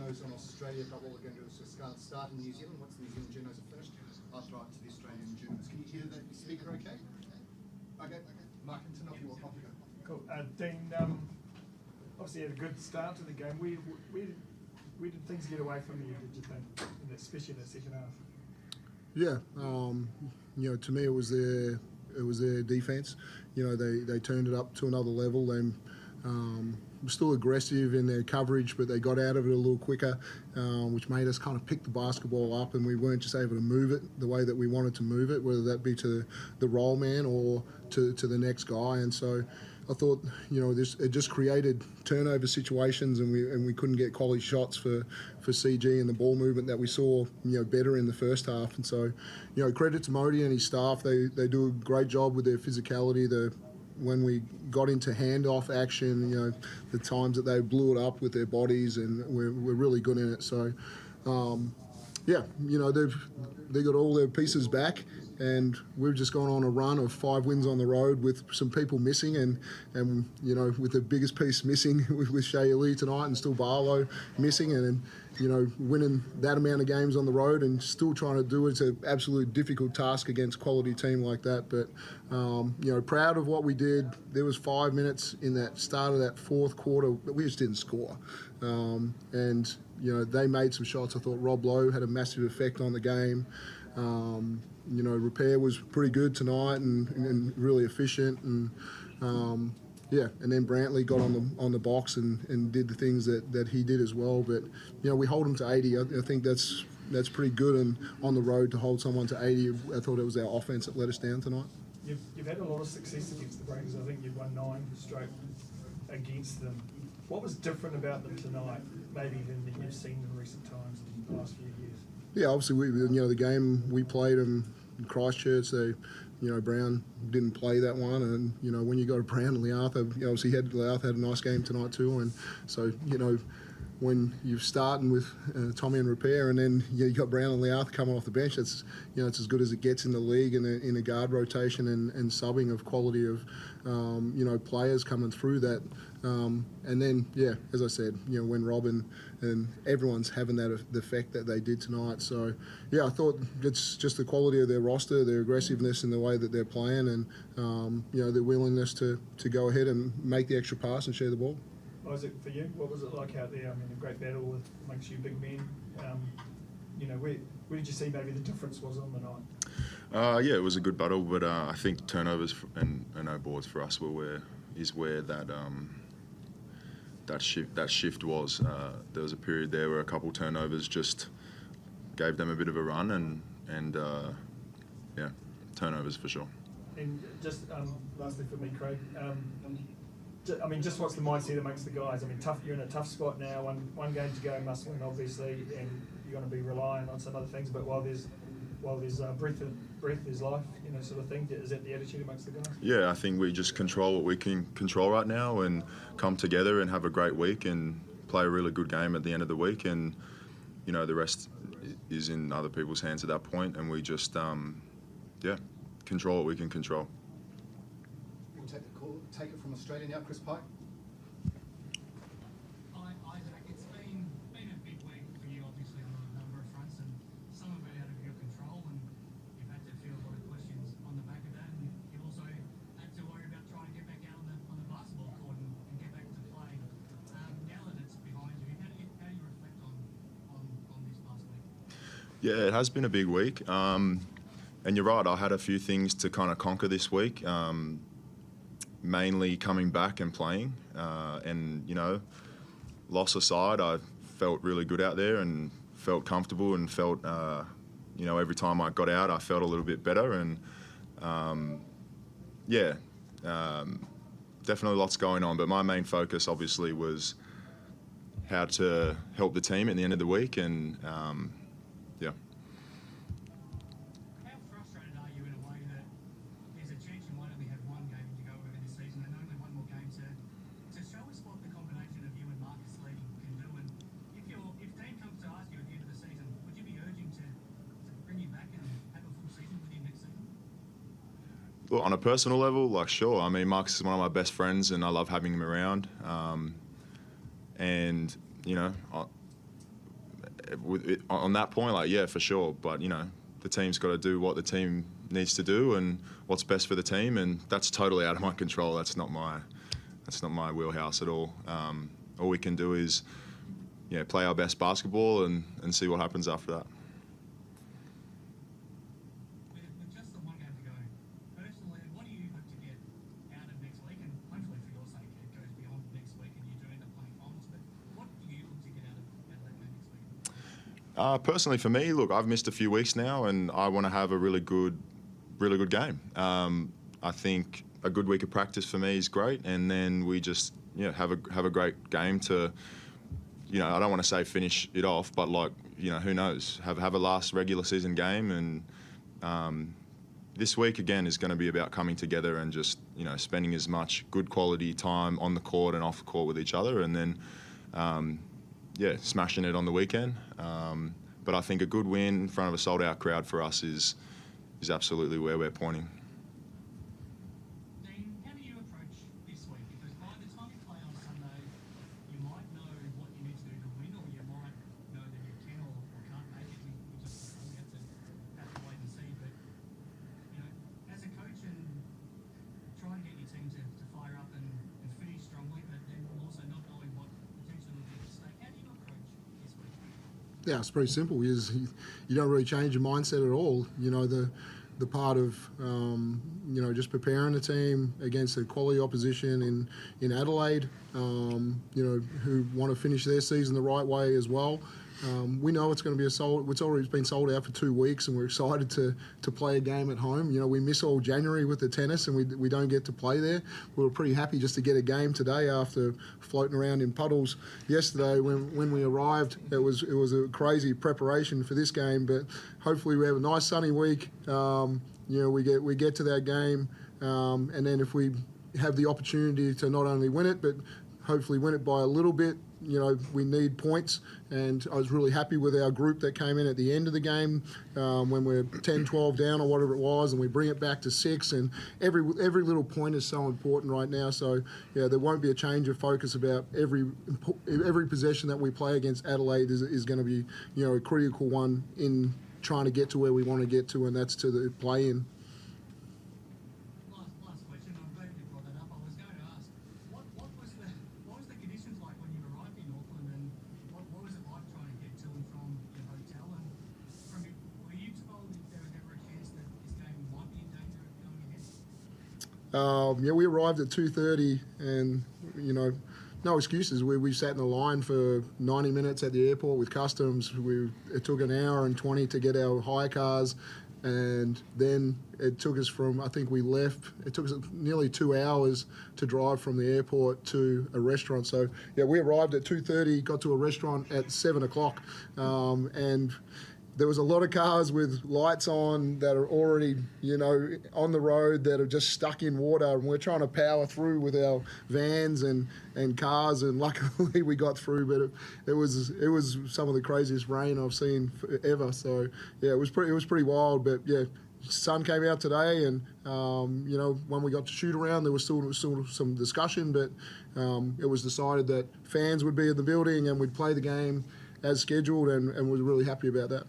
Genos on Australia, but what we're going to do is just start in New Zealand. Once the New Zealand Genos are finished, I'll throw it to the Australian Genos. Can you hear the speaker okay? Okay. Mark, turn off your computer. Cool. Dean, obviously had a good start to the game. Where did things get away from you, did you think, especially in the second half? Yeah, to me it was their defence. They turned it up to another level. They were still aggressive in their coverage, but they got out of it a little quicker, which made us kind of pick the basketball up, and we weren't just able to move it the way that we wanted to move it, whether that be to the roll man or to the next guy. And so I thought, it just created turnover situations, and we couldn't get quality shots for CG and the ball movement that we saw, better in the first half. And so, credit to Modi and his staff. They do a great job with their physicality. When we got into handoff action, the times that they blew it up with their bodies, and we're really good in it. So, they got all their pieces back, and we've just gone on a run of 5 wins on the road with some people missing, and with the biggest piece missing with Shea Lee tonight, and still Barlow missing, and winning that amount of games on the road and still trying to do it's an absolute difficult task against a quality team like that. But proud of what we did. There was 5 minutes in that start of that fourth quarter that we just didn't score, and they made some shots. I thought Rob Lowe had a massive effect on the game. Repair was pretty good tonight and really efficient, and and then Brantley got on the box and did the things that he did as well. But we hold them to 80. I think that's pretty good, and on the road to hold someone to 80, I thought it was our offense that let us down tonight. You've had a lot of success against the Breakers. I think you've won 9 straight against them. What was different about them tonight, maybe than you've seen in recent times in the last few years? Yeah, obviously the game we played them in Christchurch, Brown didn't play that one, and when you go to Brown and Learth, obviously Learth had a nice game tonight too, and so when you're starting with Tommy and Repair, and then you got Brown and Learth coming off the bench, it's it's as good as it gets in the league in a guard rotation and subbing of quality of players coming through that, and then as I said, when Robin and everyone's having that the effect that they did tonight. So I thought it's just the quality of their roster, their aggressiveness in the way that they're playing, and their willingness to go ahead and make the extra pass and share the ball. Isaac, for you, what was it like out there? I mean, a great battle amongst you big men. Where did you see maybe the difference was on the night? It was a good battle, but I think turnovers and no boards for us where that shift was. There was a period there where a couple turnovers just gave them a bit of a run, and turnovers for sure. And just lastly for me, Craig. Just what's the mindset that makes the guys? You're in a tough spot now. One game to go, must win, obviously, and you're going to be relying on some other things. But while there's breath, there's life, sort of thing. Is that the attitude amongst the guys? Yeah, I think we just control what we can control right now, and come together and have a great week and play a really good game at the end of the week. And the rest is in other people's hands at that point, and we just control what we can control. We'll take the call. Take it from Australia now, Chris Pike. Hi, Isaac. It's been a big week for you, obviously, on a number of fronts, and some of it out of your control, and you've had to field a lot of questions on the back of that, and you've also had to worry about trying to get back out on the basketball court and get back to play. Now that it's behind you, how do you reflect on this past week? Yeah, it has been a big week. And you're right, I had a few things to kind of conquer this week, mainly coming back and playing. Loss aside, I felt really good out there and felt comfortable and felt, every time I got out, I felt a little bit better. And, definitely lots going on. But my main focus, obviously, was how to help the team at the end of the week. And, Well, on a personal level, sure. Marcus is one of my best friends, and I love having him around. on that point, like, yeah, for sure. But, you know, the team's got to do what the team needs to do and what's best for the team, and that's totally out of my control. That's not my wheelhouse at all. All we can do is, yeah, play our best basketball and see what happens after that. With just the one game to go, personally, what do you hope to get out of next week? And hopefully, for your sake, it goes beyond next week and you do end up playing finals. But what do you hope to get out of that game next week? Personally, for me, look, I've missed a few weeks now, and I want to have a really good game. I think a good week of practice for me is great, and then we just have a great game to, I don't want to say finish it off, but like, who knows? Have a last regular season game, and this week again is going to be about coming together and just spending as much good quality time on the court and off the court with each other, and then smashing it on the weekend. But I think a good win in front of a sold-out crowd for us is absolutely where we're pointing. Dean, how do you approach this week? Because by the time you play on Sunday, you might know what you need to do to win, or you might know that you can or can't make it. We just have to wait and see. But as a coach, and try and get your team to fire up and finish strongly, but then also not knowing what potentially will be at stake. How do you approach this week? Yeah, it's pretty simple. You don't really change your mindset at all. The part of just preparing the team against a quality opposition in Adelaide, who want to finish their season the right way as well. We know it's going to be it's already been sold out for 2 weeks, and we're excited to play a game at home. We miss all January with the tennis, and we don't get to play there. We were pretty happy just to get a game today after floating around in puddles yesterday. When we arrived, it was a crazy preparation for this game, but hopefully we have a nice sunny week. We get to that game, and then if we have the opportunity to not only win it, but hopefully win it by a little bit, we need points, and I was really happy with our group that came in at the end of the game when we're 10-12 down or whatever it was, and we bring it back to 6, and every little point is so important right now. So yeah, there won't be a change of focus about every possession that we play against Adelaide is going to be a critical one in trying to get to where we want to get to, and that's to the play-in. Last question. I'm glad you brought that up. I was going to ask, what was the conditions like when you arrived in Auckland, and what was it like trying to get to and from your hotel? And were you told if there was ever a chance that this game might be in danger of going ahead? We arrived at 2:30, and no excuses. We sat in the line for 90 minutes at the airport with customs. It took an hour and 20 to get our hire cars, and then it took us it took us nearly 2 hours to drive from the airport to a restaurant. So yeah, we arrived at 2:30, got to a restaurant at 7 o'clock, and there was a lot of cars with lights on that are already, on the road that are just stuck in water, and we're trying to power through with our vans and cars, and luckily we got through. But it was some of the craziest rain I've seen ever. So yeah, it was pretty wild. But yeah, sun came out today, and when we got to shoot around, there was still some discussion, but it was decided that fans would be in the building and we'd play the game as scheduled, and we're really happy about that.